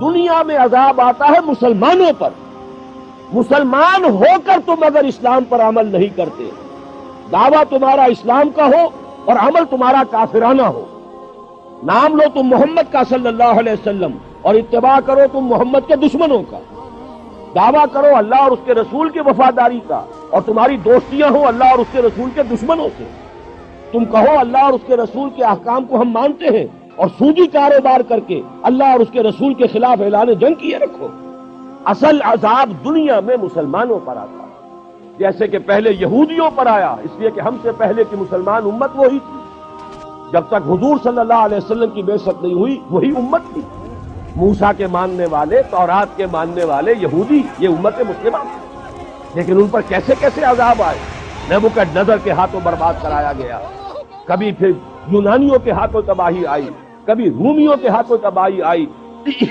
دنیا میں عذاب آتا ہے مسلمانوں پر. مسلمان ہو کر تم اگر اسلام پر عمل نہیں کرتے، دعویٰ تمہارا اسلام کا ہو اور عمل تمہارا کافرانہ ہو، نام لو تم محمد کا صلی اللہ علیہ وسلم اور اتباع کرو تم محمد کے دشمنوں کا، دعویٰ کرو اللہ اور اس کے رسول کی وفاداری کا اور تمہاری دوستیاں ہوں اللہ اور اس کے رسول کے دشمنوں سے. تم کہو اللہ اور اس کے رسول کے احکام کو ہم مانتے ہیں اور سودی کاروبار کر کے اللہ اور اس کے رسول کے خلاف اعلان جنگ کیے رکھو. اصل عذاب دنیا میں مسلمانوں پر آتا ہے، جیسے کہ پہلے یہودیوں پر آیا، اس لیے کہ ہم سے پہلے کی مسلمان امت وہی تھی. جب تک حضور صلی اللہ علیہ وسلم کی بعثت نہیں ہوئی وہی امت تھی. موسیٰ کے ماننے والے، تورات کے ماننے والے یہودی، یہ امت مسلمہ تھی. لیکن ان پر کیسے کیسے عذاب آئے. نبوکدنضر کے ہاتھوں برباد کرایا گیا، کبھی پھر یونانیوں کے ہاتھوں تباہی آئی، کبھی رومیوں کے ہاتھوں تباہی آئی.